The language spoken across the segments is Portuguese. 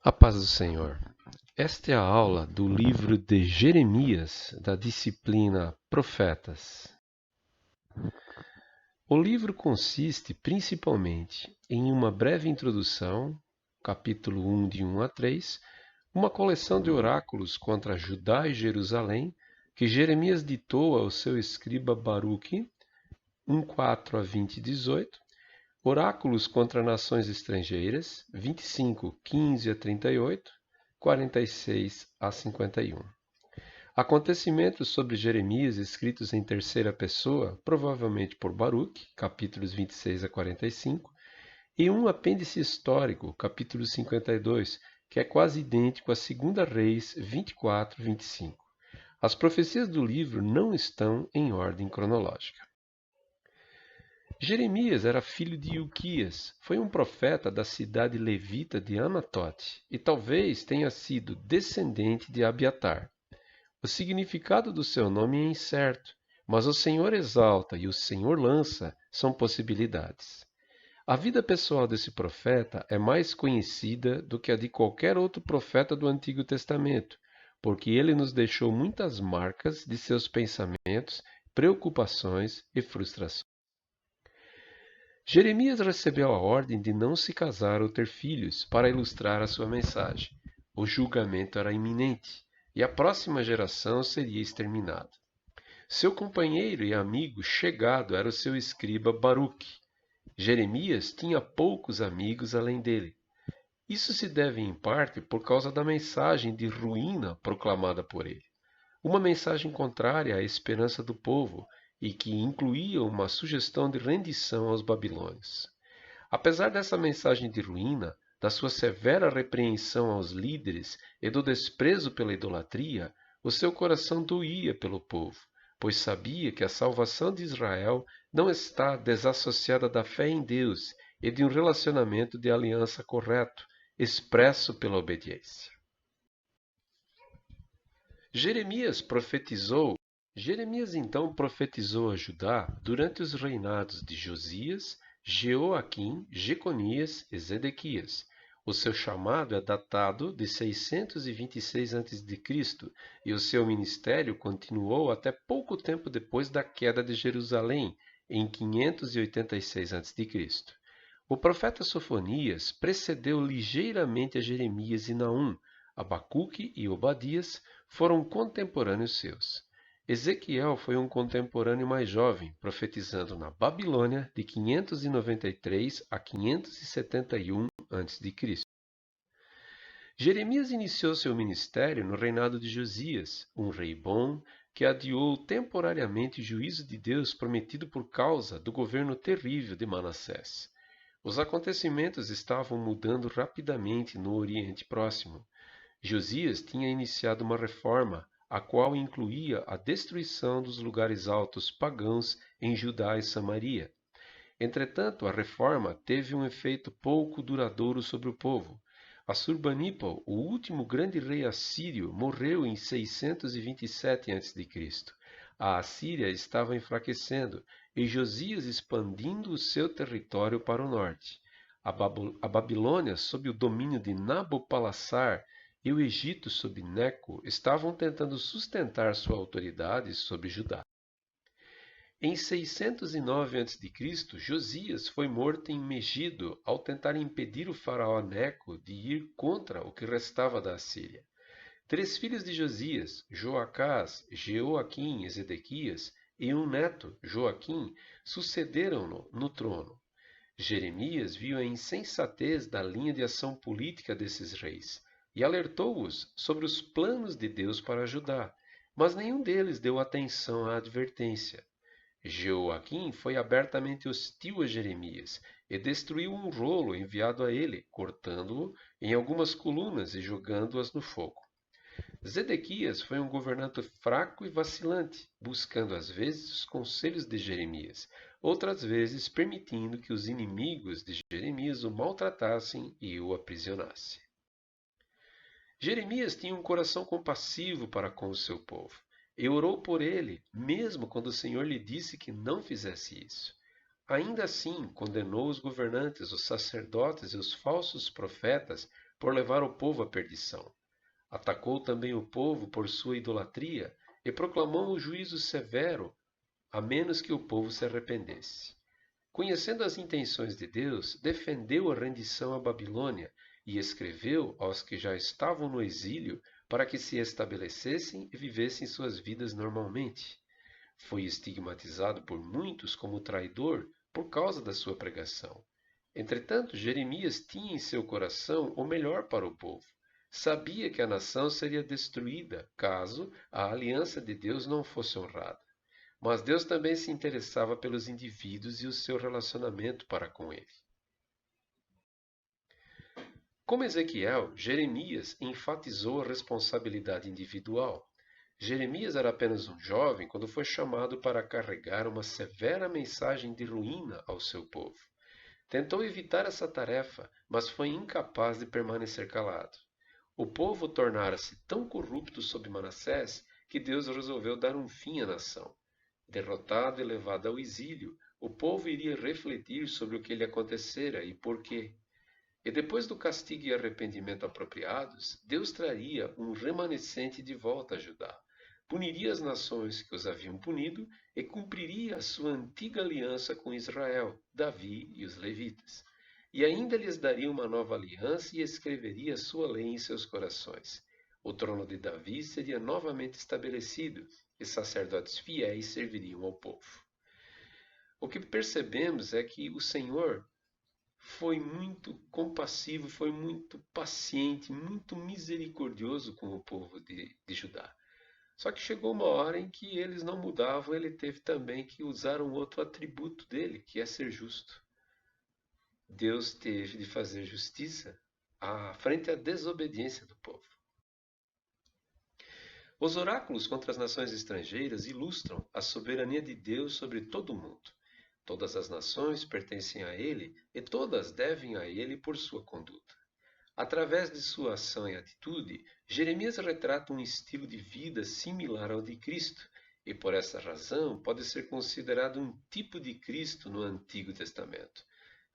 A paz do Senhor. Esta é a aula do livro de Jeremias, da disciplina Profetas. O livro consiste principalmente em uma breve introdução, capítulo 1 de 1 a 3, uma coleção de oráculos contra Judá e Jerusalém, que Jeremias ditou ao seu escriba Baruque, 1:4 a 20:18, oráculos contra nações estrangeiras, 25:15 a 38, 46 a 51. Acontecimentos sobre Jeremias escritos em terceira pessoa, provavelmente por Baruque, capítulos 26 a 45, e um apêndice histórico, capítulo 52, que é quase idêntico a 2 Reis 24, 25. As profecias do livro não estão em ordem cronológica. Jeremias era filho de Ilquias, foi um profeta da cidade levita de Anatote e talvez tenha sido descendente de Abiatar. O significado do seu nome é incerto, mas o Senhor exalta e o Senhor lança são possibilidades. A vida pessoal desse profeta é mais conhecida do que a de qualquer outro profeta do Antigo Testamento, porque ele nos deixou muitas marcas de seus pensamentos, preocupações e frustrações. Jeremias recebeu a ordem de não se casar ou ter filhos para ilustrar a sua mensagem. O julgamento era iminente e a próxima geração seria exterminada. Seu companheiro e amigo chegado era o seu escriba Baruque. Jeremias tinha poucos amigos além dele. Isso se deve em parte por causa da mensagem de ruína proclamada por ele. Uma mensagem contrária à esperança do povo e que incluía uma sugestão de rendição aos babilônios. Apesar dessa mensagem de ruína, da sua severa repreensão aos líderes e do desprezo pela idolatria, o seu coração doía pelo povo, pois sabia que a salvação de Israel não está desassociada da fé em Deus e de um relacionamento de aliança correto, expresso pela obediência. Jeremias então profetizou a Judá durante os reinados de Josias, Jeoaquim, Jeconias e Zedequias. O seu chamado é datado de 626 a.C. e o seu ministério continuou até pouco tempo depois da queda de Jerusalém, em 586 a.C. O profeta Sofonias precedeu ligeiramente a Jeremias e Naum. Abacuque e Obadias foram contemporâneos seus. Ezequiel foi um contemporâneo mais jovem, profetizando na Babilônia de 593 a 571 a.C. Jeremias iniciou seu ministério no reinado de Josias, um rei bom que adiou temporariamente o juízo de Deus prometido por causa do governo terrível de Manassés. Os acontecimentos estavam mudando rapidamente no Oriente Próximo. Josias tinha iniciado uma reforma, a qual incluía a destruição dos lugares altos pagãos em Judá e Samaria. Entretanto, a reforma teve um efeito pouco duradouro sobre o povo. Assurbanipal, o último grande rei assírio, morreu em 627 a.C. A Assíria estava enfraquecendo e Josias expandindo o seu território para o norte. A Babilônia, sob o domínio de Nabopolassar, e o Egito, sob Neco, estavam tentando sustentar sua autoridade sobre Judá. Em 609 a.C., Josias foi morto em Megido ao tentar impedir o faraó Neco de ir contra o que restava da Assíria. 3 filhos de Josias, Joacás, Jeoaquim e Zedequias, e um neto, Joaquim, sucederam-no no trono. Jeremias viu a insensatez da linha de ação política desses reis e alertou-os sobre os planos de Deus para Judá, mas nenhum deles deu atenção à advertência. Jeoaquim foi abertamente hostil a Jeremias e destruiu um rolo enviado a ele, cortando-o em algumas colunas e jogando-as no fogo. Zedequias foi um governante fraco e vacilante, buscando às vezes os conselhos de Jeremias, outras vezes permitindo que os inimigos de Jeremias o maltratassem e o aprisionassem. Jeremias tinha um coração compassivo para com o seu povo e orou por ele, mesmo quando o Senhor lhe disse que não fizesse isso. Ainda assim, condenou os governantes, os sacerdotes e os falsos profetas por levar o povo à perdição. Atacou também o povo por sua idolatria e proclamou um juízo severo, a menos que o povo se arrependesse. Conhecendo as intenções de Deus, defendeu a rendição à Babilônia e escreveu aos que já estavam no exílio para que se estabelecessem e vivessem suas vidas normalmente. Foi estigmatizado por muitos como traidor por causa da sua pregação. Entretanto, Jeremias tinha em seu coração o melhor para o povo. Sabia que a nação seria destruída caso a aliança de Deus não fosse honrada. Mas Deus também se interessava pelos indivíduos e o seu relacionamento para com ele. Como Ezequiel, Jeremias enfatizou a responsabilidade individual. Jeremias era apenas um jovem quando foi chamado para carregar uma severa mensagem de ruína ao seu povo. Tentou evitar essa tarefa, mas foi incapaz de permanecer calado. O povo tornara-se tão corrupto sob Manassés que Deus resolveu dar um fim à nação. Derrotado e levado ao exílio, o povo iria refletir sobre o que lhe acontecera e por quê. E depois do castigo e arrependimento apropriados, Deus traria um remanescente de volta a Judá. Puniria as nações que os haviam punido e cumpriria a sua antiga aliança com Israel, Davi e os levitas. E ainda lhes daria uma nova aliança e escreveria a sua lei em seus corações. O trono de Davi seria novamente estabelecido e sacerdotes fiéis serviriam ao povo. O que percebemos é que o Senhor foi muito compassivo, foi muito paciente, muito misericordioso com o povo de Judá. Só que chegou uma hora em que eles não mudavam, ele teve também que usar um outro atributo dele, que é ser justo. Deus teve de fazer justiça frente à desobediência do povo. Os oráculos contra as nações estrangeiras ilustram a soberania de Deus sobre todo o mundo. Todas as nações pertencem a Ele e todas devem a Ele por sua conduta. Através de sua ação e atitude, Jeremias retrata um estilo de vida similar ao de Cristo e, por essa razão, pode ser considerado um tipo de Cristo no Antigo Testamento.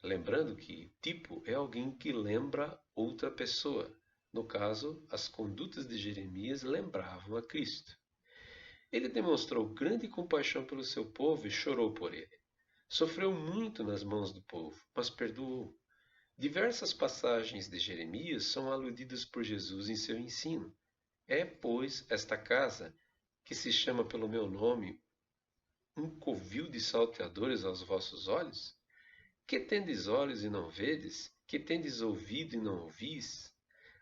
Lembrando que tipo é alguém que lembra outra pessoa. No caso, as condutas de Jeremias lembravam a Cristo. Ele demonstrou grande compaixão pelo seu povo e chorou por ele. Sofreu muito nas mãos do povo, mas perdoou. Diversas passagens de Jeremias são aludidas por Jesus em seu ensino. É, pois, esta casa, que se chama pelo meu nome, um covil de salteadores aos vossos olhos? Que tendes olhos e não vedes? Que tendes ouvido e não ouvis?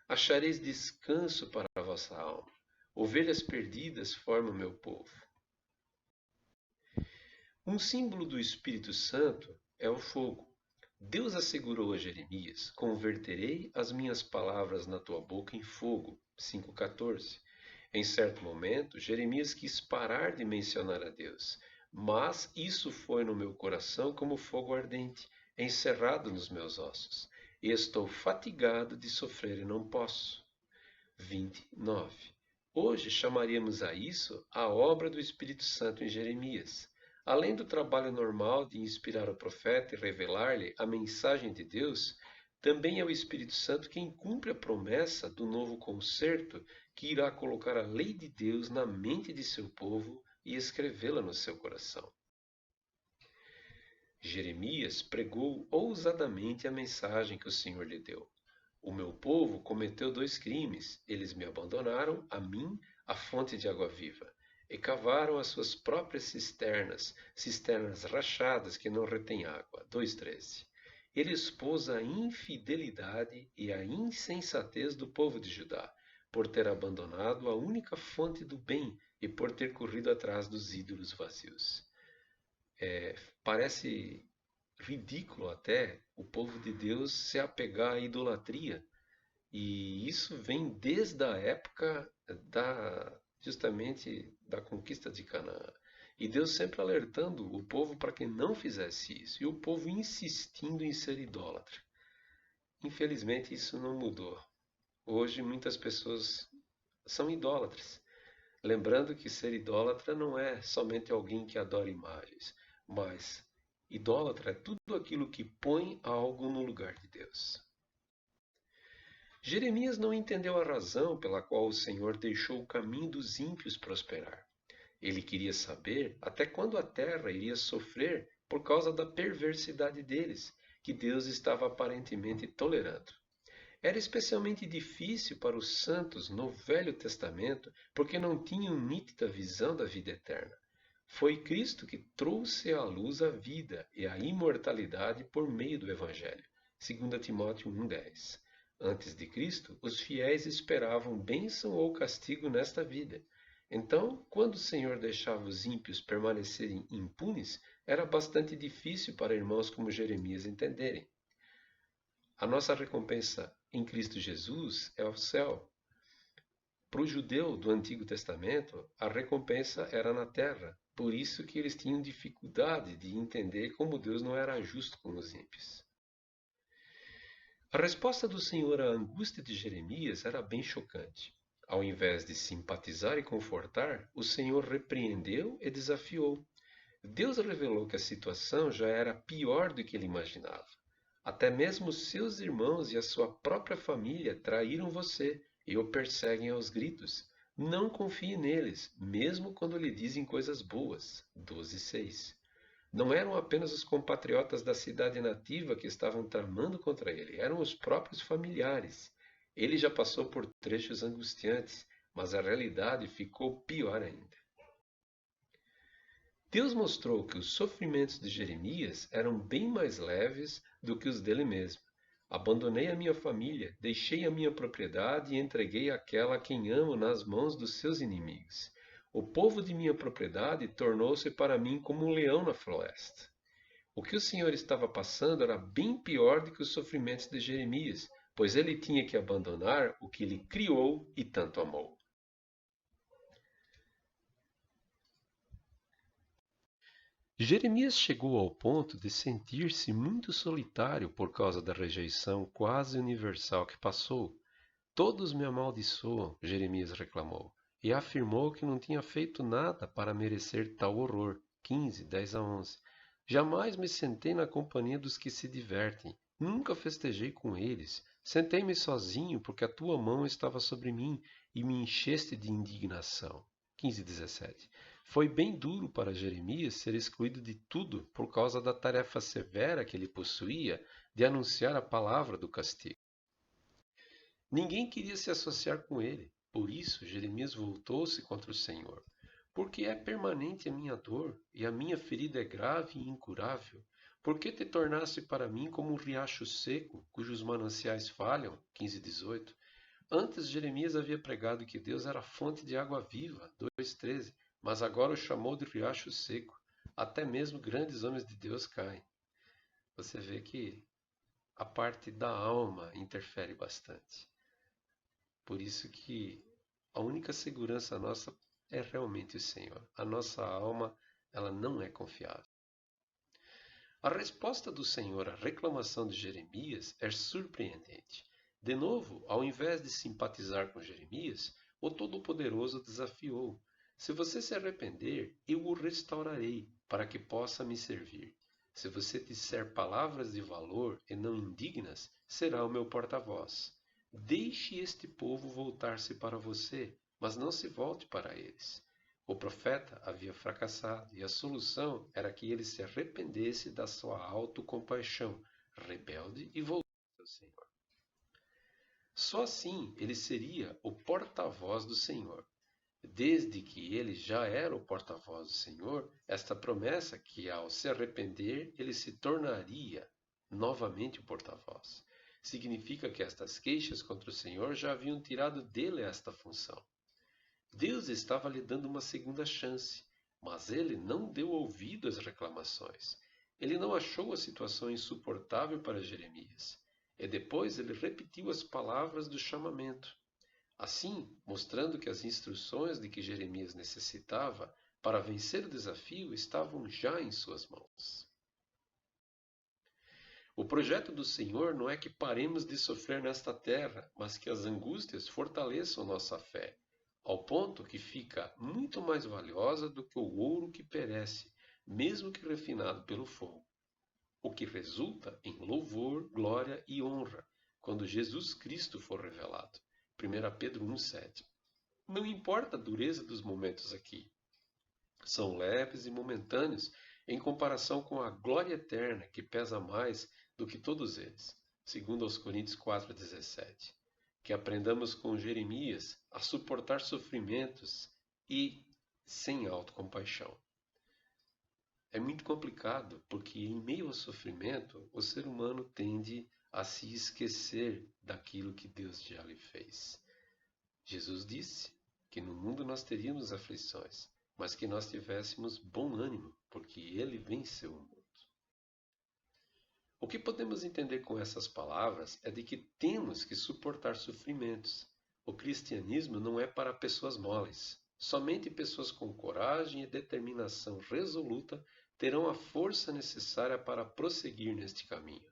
Achareis descanso para a vossa alma. Ovelhas perdidas formam meu povo. Um símbolo do Espírito Santo é o fogo. Deus assegurou a Jeremias: converterei as minhas palavras na tua boca em fogo. 5,14. Em certo momento, Jeremias quis parar de mencionar a Deus, mas isso foi no meu coração como fogo ardente, encerrado nos meus ossos. E estou fatigado de sofrer e não posso. 29. Hoje chamaríamos a isso a obra do Espírito Santo em Jeremias. Além do trabalho normal de inspirar o profeta e revelar-lhe a mensagem de Deus, também é o Espírito Santo quem cumpre a promessa do novo concerto que irá colocar a lei de Deus na mente de seu povo e escrevê-la no seu coração. Jeremias pregou ousadamente a mensagem que o Senhor lhe deu. O meu povo cometeu 2 crimes. Eles me abandonaram, a mim, a fonte de água viva, e cavaram as suas próprias cisternas, cisternas rachadas que não retêm água. 2,13. Ele expôs a infidelidade e a insensatez do povo de Judá, por ter abandonado a única fonte do bem e por ter corrido atrás dos ídolos vazios. Parece ridículo até o povo de Deus se apegar à idolatria. E isso vem desde a época justamente da conquista de Canaã. E Deus sempre alertando o povo para que não fizesse isso. E o povo insistindo em ser idólatra. Infelizmente isso não mudou. Hoje muitas pessoas são idólatras. Lembrando que ser idólatra não é somente alguém que adora imagens, mas idólatra é tudo aquilo que põe algo no lugar de Deus. Jeremias não entendeu a razão pela qual o Senhor deixou o caminho dos ímpios prosperar. Ele queria saber até quando a terra iria sofrer por causa da perversidade deles, que Deus estava aparentemente tolerando. Era especialmente difícil para os santos no Velho Testamento porque não tinham nítida visão da vida eterna. Foi Cristo que trouxe à luz a vida e a imortalidade por meio do Evangelho. 2 Timóteo 1,10. Antes de Cristo, os fiéis esperavam bênção ou castigo nesta vida. Então, quando o Senhor deixava os ímpios permanecerem impunes, era bastante difícil para irmãos como Jeremias entenderem. A nossa recompensa em Cristo Jesus é o céu. Para o judeu do Antigo Testamento, a recompensa era na terra. Por isso que eles tinham dificuldade de entender como Deus não era justo com os ímpios. A resposta do Senhor à angústia de Jeremias era bem chocante. Ao invés de simpatizar e confortar, o Senhor repreendeu e desafiou. Deus revelou que a situação já era pior do que ele imaginava. Até mesmo seus irmãos e a sua própria família traíram você e o perseguem aos gritos. Não confie neles, mesmo quando lhe dizem coisas boas. 12:6. Não eram apenas os compatriotas da cidade nativa que estavam tramando contra ele, eram os próprios familiares. Ele já passou por trechos angustiantes, mas a realidade ficou pior ainda. Deus mostrou que os sofrimentos de Jeremias eram bem mais leves do que os dele mesmo. Abandonei a minha família, deixei a minha propriedade e entreguei aquela a quem amo nas mãos dos seus inimigos. O povo de minha propriedade tornou-se para mim como um leão na floresta. O que o Senhor estava passando era bem pior do que os sofrimentos de Jeremias, pois ele tinha que abandonar o que ele criou e tanto amou. Jeremias chegou ao ponto de sentir-se muito solitário por causa da rejeição quase universal que passou. Todos me amaldiçoam, Jeremias reclamou, e afirmou que não tinha feito nada para merecer tal horror. 15:10-11. Jamais me sentei na companhia dos que se divertem. Nunca festejei com eles. Sentei-me sozinho porque a tua mão estava sobre mim e me encheste de indignação. 15:17. Foi bem duro para Jeremias ser excluído de tudo por causa da tarefa severa que ele possuía de anunciar a palavra do castigo. Ninguém queria se associar com ele. Por isso, Jeremias voltou-se contra o Senhor. Porque é permanente a minha dor, e a minha ferida é grave e incurável. Por que te tornaste para mim como um riacho seco, cujos mananciais falham? 15:18. Antes, Jeremias havia pregado que Deus era a fonte de água viva. 2:13. Mas agora o chamou de riacho seco. Até mesmo grandes homens de Deus caem. Você vê que a parte da alma interfere bastante. Por isso que a única segurança nossa é realmente o Senhor. A nossa alma, ela não é confiável. A resposta do Senhor à reclamação de Jeremias é surpreendente. De novo, ao invés de simpatizar com Jeremias, o Todo-Poderoso desafiou: se você se arrepender, eu o restaurarei, para que possa me servir. Se você disser palavras de valor e não indignas, será o meu porta-voz. Deixe este povo voltar-se para você, mas não se volte para eles. O profeta havia fracassado e a solução era que ele se arrependesse da sua autocompaixão, rebelde e voltasse ao Senhor. Só assim ele seria o porta-voz do Senhor. Desde que ele já era o porta-voz do Senhor, esta promessa que ao se arrepender ele se tornaria novamente o porta-voz. Significa que estas queixas contra o Senhor já haviam tirado dele esta função. Deus estava lhe dando uma segunda chance, mas ele não deu ouvido às reclamações. Ele não achou a situação insuportável para Jeremias. E depois ele repetiu as palavras do chamamento. Assim, mostrando que as instruções de que Jeremias necessitava para vencer o desafio estavam já em suas mãos. O projeto do Senhor não é que paremos de sofrer nesta terra, mas que as angústias fortaleçam nossa fé, ao ponto que fica muito mais valiosa do que o ouro que perece, mesmo que refinado pelo fogo, o que resulta em louvor, glória e honra, quando Jesus Cristo for revelado. 1 Pedro 1,7. Não importa a dureza dos momentos aqui. São leves e momentâneos em comparação com a glória eterna que pesa mais do que todos eles. 2 Coríntios 4,17. Que aprendamos com Jeremias a suportar sofrimentos e sem autocompaixão. É muito complicado, porque em meio ao sofrimento, o ser humano tende a se esquecer daquilo que Deus já lhe fez. Jesus disse que no mundo nós teríamos aflições, mas que nós tivéssemos bom ânimo, porque Ele venceu o mundo. O que podemos entender com essas palavras é de que temos que suportar sofrimentos. O cristianismo não é para pessoas moles. Somente pessoas com coragem e determinação resoluta terão a força necessária para prosseguir neste caminho.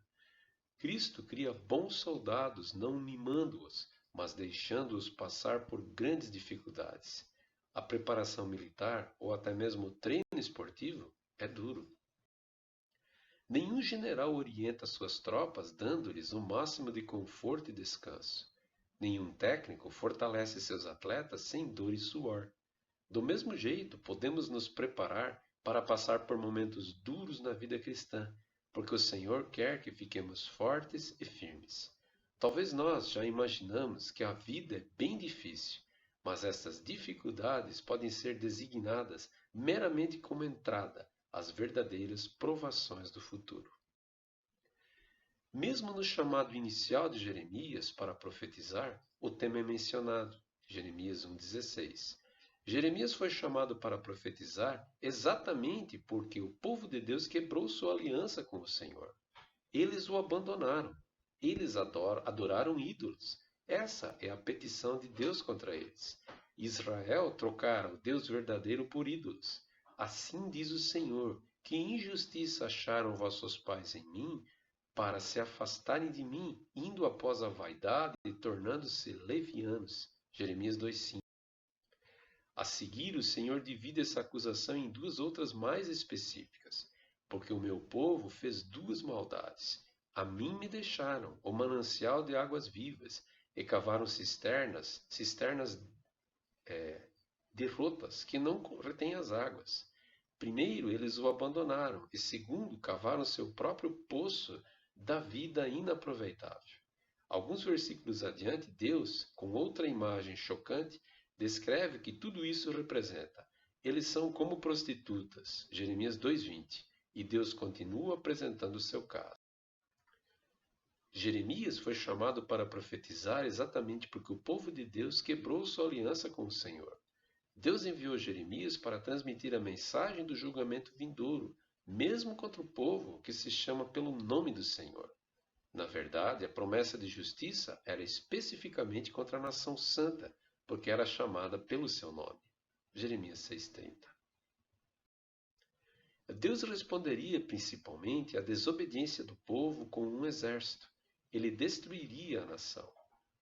Cristo cria bons soldados, não mimando-os, mas deixando-os passar por grandes dificuldades. A preparação militar, ou até mesmo o treino esportivo, é duro. Nenhum general orienta suas tropas dando-lhes o máximo de conforto e descanso. Nenhum técnico fortalece seus atletas sem dor e suor. Do mesmo jeito, podemos nos preparar para passar por momentos duros na vida cristã, porque o Senhor quer que fiquemos fortes e firmes. Talvez nós já imaginamos que a vida é bem difícil, mas essas dificuldades podem ser designadas meramente como entrada às verdadeiras provações do futuro. Mesmo no chamado inicial de Jeremias para profetizar, o tema é mencionado, Jeremias 1,16. Jeremias foi chamado para profetizar exatamente porque o povo de Deus quebrou sua aliança com o Senhor. Eles o abandonaram. Eles adoraram ídolos. Essa é a petição de Deus contra eles. Israel trocara o Deus verdadeiro por ídolos. Assim diz o Senhor, que injustiça acharam vossos pais em mim, para se afastarem de mim, indo após a vaidade e tornando-se levianos. Jeremias 2,5. A seguir, o Senhor divide essa acusação em duas outras mais específicas. Porque o meu povo fez duas maldades. A mim me deixaram o manancial de águas vivas, e cavaram cisternas de rotas que não retêm as águas. Primeiro, eles o abandonaram, e segundo, cavaram seu próprio poço da vida inaproveitável. Alguns versículos adiante, Deus, com outra imagem chocante, descreve que tudo isso representa. Eles são como prostitutas, Jeremias 2,20, e Deus continua apresentando o seu caso. Jeremias foi chamado para profetizar exatamente porque o povo de Deus quebrou sua aliança com o Senhor. Deus enviou Jeremias para transmitir a mensagem do julgamento vindouro, mesmo contra o povo que se chama pelo nome do Senhor. Na verdade, a promessa de justiça era especificamente contra a nação santa, porque era chamada pelo seu nome. Jeremias 6,30. Deus responderia principalmente à desobediência do povo com um exército. Ele destruiria a nação.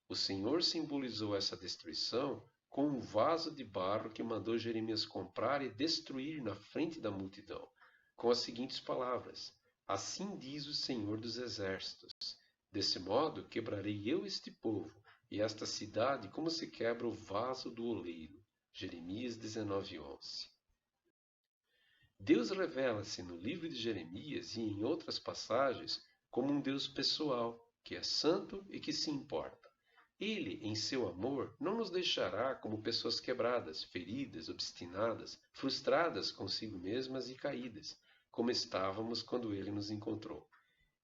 O Senhor simbolizou essa destruição com um vaso de barro que mandou Jeremias comprar e destruir na frente da multidão, com as seguintes palavras: Assim diz o Senhor dos Exércitos: Desse modo quebrarei eu este povo e esta cidade como se quebra o vaso do oleiro. Jeremias 19:11. Deus revela-se no livro de Jeremias e em outras passagens como um Deus pessoal, que é santo e que se importa. Ele, em seu amor, não nos deixará como pessoas quebradas, feridas, obstinadas, frustradas consigo mesmas e caídas, como estávamos quando Ele nos encontrou.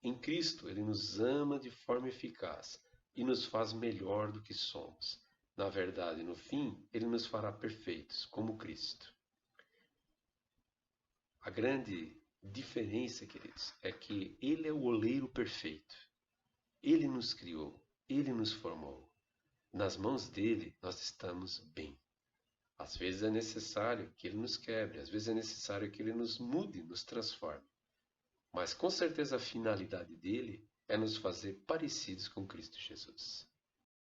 Em Cristo, Ele nos ama de forma eficaz e nos faz melhor do que somos. Na verdade, no fim, Ele nos fará perfeitos, como Cristo. A grande diferença, queridos, é que Ele é o oleiro perfeito. Ele nos criou. Ele nos formou. Nas mãos dele, nós estamos bem. Às vezes é necessário que ele nos quebre, às vezes é necessário que ele nos mude, nos transforme. Mas com certeza a finalidade dele é nos fazer parecidos com Cristo Jesus.